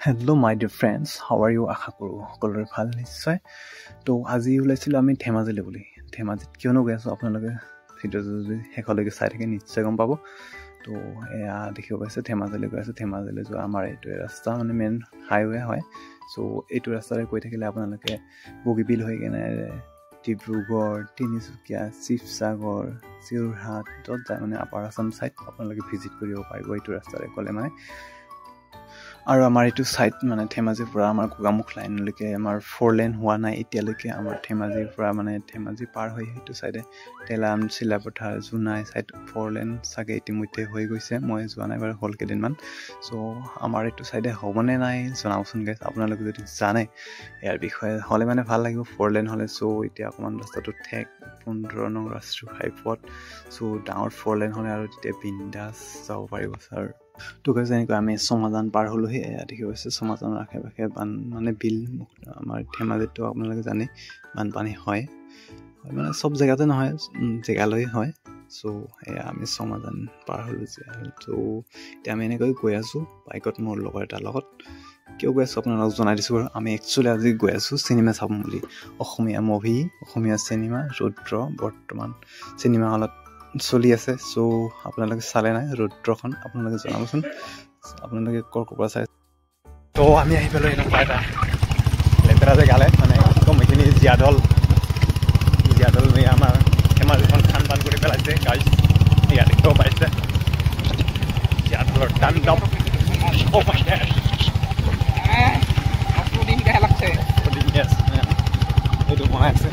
Hello my dear friends, how are you? আশা কৰো সকলোৰে ভাল নিশ্চয়। তো আজি ওলাইছিল আমি ধেমাজিলৈ বুলি। ধেমাজিত কিয়নো গৈ আছো আপোনালোকে ভিডিঅ'টো যদি শেষলৈকে চাই থাকে নিশ্চয় গম পাব। তো এয়া দেখিব পাইছে ধেমাজিলৈ গৈ আছো। ধেমাজিলৈ যোৱা আমাৰ এইটো ৰাস্তা মানে মেইন হাইৱে হয়। সো এইটো ৰাস্তাৰে গৈ থাকিলে আপোনালোকে বগীবিল হৈ কেনে ডিব্ৰুগড়, তিনিচুকীয়া, শিৱসাগৰ, যোৰহাট য'ত যায় মানে আপাৰ আছাম ছাইড আপোনালোকে ভিজিট কৰিব পাৰিব এইটো ৰাস্তাৰে গ'লে মানে। আৰু আমাৰ এইটো ছাইড মানে ধেমাজিৰ পৰা আমাৰ গোগামুখ লাইনলৈকে আমাৰ 4 লেন হোৱা নাই এতিয়ালৈকে। আমাৰ ধেমাজিৰ পৰা মানে ধেমাজি পাৰ হৈ সেইটো ছাইডে তেলাম, চিলাপথাৰ, জোনাই ছাইড 4 লেন চাগে ইতিমধ্যে হৈ গৈছে। মই যোৱা নাই বাৰু হ'ল কেইদিনমান। চ' আমাৰ এইটো ছাইডে হ'বনে নাই জনাবচোন গাইজ, আপোনালোকে যদি জানে ইয়াৰ বিষয়ে হ'লে মানে ভাল লাগিব। 4 লেন হ'লে চ' এতিয়া অকণমান ৰাস্তাটো ঠেক 15 নং ৰাষ্ট্ৰীয় ঘাইপথ। চ' ডাঙৰ 4 লেন হ'লে আৰু তেতিয়া বিন্দাছ যাব পাৰিব ছাৰ। তো কৈছে এনেকৈ আমি চমাজান পাৰ হ'লোহি। এয়া দেখি পাইছে চমাজানৰ আশে পাশে মানে বিল। আমাৰ ধেমাজিতটো আপোনালোকে জানে বানপানী হয় মানে চব জেগাতে নহয়, জেগালৈ হয়। চ' এয়া আমি চমাজান পাৰ হ'লোঁ যে। ত' এতিয়া আমি এনেকৈ গৈ আছোঁ বাইকত মোৰ লগৰ এটাৰ লগত। কিয় গৈ আছোঁ আপোনালোকক জনাই দিছোঁ বাৰু। আমি একচুৱেলি আজি গৈ আছোঁ চিনেমা চাম বুলি। অসমীয়া মুভি, অসমীয়া চিনেমা ৰুদ্ৰ বৰ্তমান চিনেমা হলত চলি আছে। চ' আপোনালোকে চালে নাই ৰুদ্ৰখন আপোনালোকে জনাবচোন আপোনালোকে ক'ৰ পৰা চাই। তো আমি আহি পেলাই এনেকুৱা এটা লেতেৰা জেগালে মানে একদম এইখিনি জীয়াদল আমাৰ ধেমাজিখন খান পান কৰি পেলাইছে গাইজ। ইয়াত দেখিব পাইছে জীয়াদলৰ তাণ্ডৱ। এইটো বনাই আছে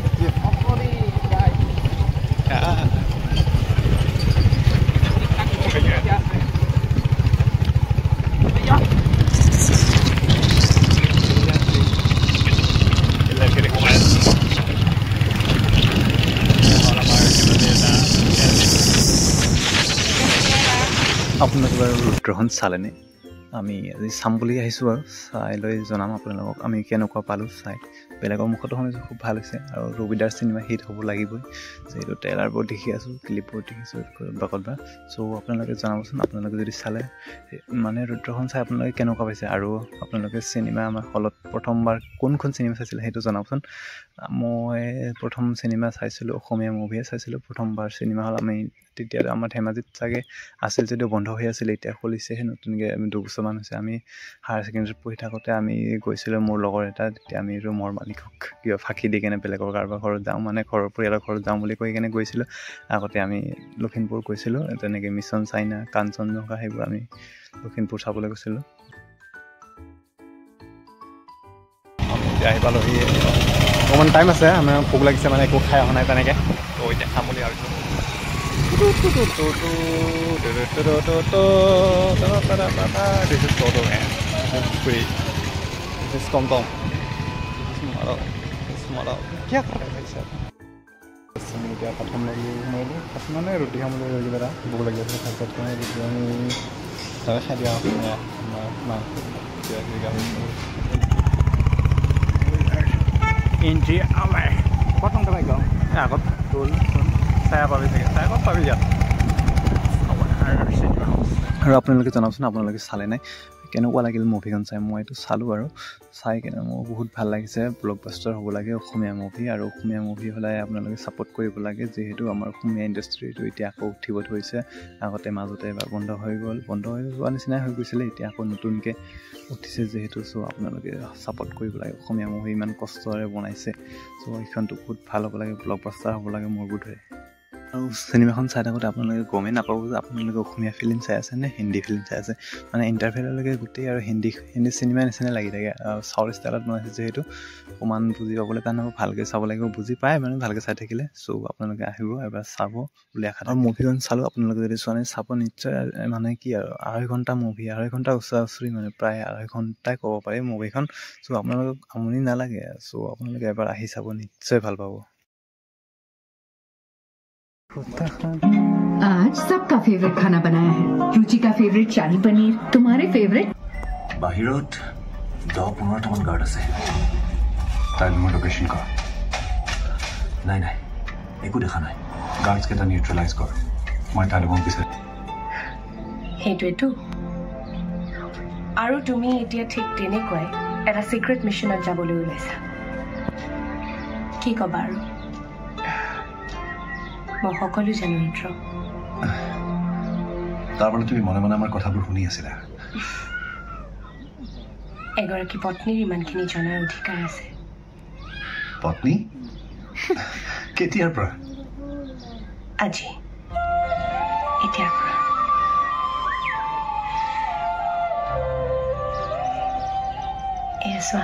আপোনালোকে বাৰু ৰুদ্ৰখন চালেনে? আমি আজি চাম বুলি আহিছোঁ আৰু চাই লৈ জনাম আপোনালোকক আমি কেনেকুৱা পালোঁ চাই। বেলেগৰ মুখতো শুনিছোঁ খুব ভাল হৈছে আৰু ৰবিদাৰ চিনেমা হিট হ'ব লাগিবই, যিহেতু ট্ৰেইলাৰবোৰ দেখি আছোঁ, ক্লিপবোৰ দেখিছোঁ ক'ৰবাত। চ' আপোনালোকে জনাবচোন আপোনালোকে যদি চালে মানে ৰুদ্ৰখন চাই আপোনালোকে কেনেকুৱা পাইছে। আৰু আপোনালোকে চিনেমা আমাৰ হলত প্ৰথমবাৰ কোনখন চিনেমা চাইছিলে সেইটো জনাবচোন। মই প্ৰথম চিনেমা চাইছিলোঁ অসমীয়া মুভিয়ে চাইছিলোঁ প্ৰথমবাৰ চিনেমা হল। আমি তেতিয়া আমাৰ ধেমাজিত চাগে আছিল যদিও বন্ধ হৈ আছিলে, এতিয়া খুলিছেহে নতুনকৈ। 2 বছৰমান হৈছে। আমি হায়াৰ ছেকেণ্ডেৰীত পঢ়ি থাকোঁতে আমি গৈছিলোঁ মোৰ লগৰ এটা। তেতিয়া আমি ৰুমৰ মালিকক কিবা ফাঁকি দি কেনে বেলেগৰ কাৰোবাৰ ঘৰত যাওঁ মানে ঘৰৰ পৰিয়ালৰ ঘৰত যাওঁ বুলি কৈ কেনে গৈছিলোঁ। আগতে আমি লখিমপুৰ গৈছিলোঁ তেনেকৈ মিছন চাইনা, কাঞ্চনজংঘা সেইবোৰ আমি লখিমপুৰ চাবলৈ গৈছিলোঁ। আমি এতিয়া আহি পালোঁহি। অকণমান টাইম আছে, আমাৰ ভোক লাগিছে মানে একো খাই অহা নাই তেনেকৈ। তো এতিয়া খাম বুলি ভাবিছোঁ। This is Toto, man. This is free. This is TomTom. This is Mara. क्या कर रहा है भाई साहब? मैं क्या प्रथम लगी मैंने प्रथम ने रोटी हम लोग लगी बेटा भूख लगी थी खास करके मैं रोटी हम सारा खा लिया मैं क्या India away. Потом давай go. আগত তোল চায়া পাবি চাগে চায়া ক'ত পাবি ইয়াত। আৰু আপোনালোকে জনাবচোন আপোনালোকে চালে নাই কেনেকুৱা লাগিল মুভিখন চাই। মই এইটো চালোঁ আৰু চাই কেনে মোৰ বহুত ভাল লাগিছে। ব্লকবাষ্টাৰ হ'ব লাগে অসমীয়া মুভি, আৰু অসমীয়া মুভি হ'লে আপোনালোকে ছাপোৰ্ট কৰিব লাগে, যিহেতু আমাৰ অসমীয়া ইণ্ডাষ্ট্ৰিটো এতিয়া আকৌ উঠিব ধৰিছে। আগতে মাজতে এবাৰ বন্ধ হৈ যোৱা নিচিনাই হৈ গৈছিলে, এতিয়া আকৌ নতুনকৈ উঠিছে যিহেতু। চ' আপোনালোকে ছাপোৰ্ট কৰিব লাগে। অসমীয়া মুভি ইমান কষ্টৰে বনাইছে, চ' এইখনটো বহুত ভাল হ'ব লাগে, ব্লকবাষ্টাৰ হ'ব লাগে মোৰ বোধে। আৰু চিনেমাখন চাই থাকোঁতে আপোনালোকে গমেই নাপাব যে আপোনালোকে অসমীয়া ফিল্ম চাই আছে নে হিন্দী ফিল্ম চাই আছে। মানে ইণ্টাৰভেললৈকে গোটেই আৰু হিন্দী চিনেমা নিচিনা লাগি থাকে। চাউথ ষ্টাইলত বনাইছে যিহেতু অকণমান বুজি পাবলৈ টান হ'ব, ভালকৈ চাব লাগিব। বুজি পায় মানে ভালকৈ চাই থাকিলে। চ' আপোনালোকে আহিব এবাৰ চাব বুলি আশা। আৰু মুভিখন চালোঁ আপোনালোকে যদি চোৱা নাই চাব নিশ্চয়। মানে কি আৰু 2.5 ঘণ্টা মুভি, 2.5 ঘণ্টা ওচৰা-ওচৰি মানে প্ৰায় 2.5 ঘণ্টাই ক'ব পাৰি মুভিখন। চ' আপোনালোকক আমনি নালাগে। চ' আপোনালোকে এবাৰ আহি চাব নিশ্চয় ভাল পাব। आज सबका फेवरेट खाना बनाया है। रुचि का फेवरेट शाही पनीर, तुम्हारे फेवरेट। बाहिरत 10-15 মান গাৰ্ড আছে। তাই মোৰ লোকেশ্যন কৰ। নাই একো দেখা নাই। গাৰ্ডছ কেইটা নিউট্ৰেলাইজ কৰ। মই তাইক বিচাৰি সেইটোৱেতো আৰু তুমি এতিয়া ঠিক তেনেকুৱাই এটা সিক্ৰেট মিশনত যাবলৈ ওলাইছা কি কবা আৰু মই সকলো জানো ৰুদ্ৰ তাৰ মানে তুমি মনে মনে আমাৰ কথাবোৰ শুনি আছিলা এগৰাকী পত্নীৰ ইমানখিনি জনাৰ অধিকাৰ আছে পত্নী কেতিয়াৰ পৰা আজি এতিয়াৰ পৰা এয়া চোৱা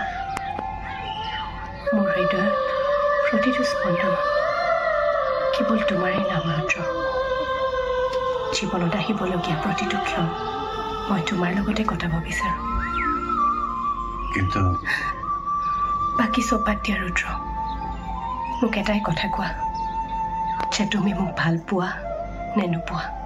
মোৰ হৃদয়ত প্ৰতিটো স্পন্দন কেৱল তোমাৰেই নাম ৰুদ্ৰ জীৱনত আহিবলগীয়া প্ৰতিটো ক্ষণ মই তোমাৰ লগতে কটাব বিচাৰোঁ কিন্তু বাকী চব বাদ দিয়া ৰুদ্ৰ মোক এটাই কথা কোৱা যে তুমি মোক ভাল পোৱা নে নোপোৱা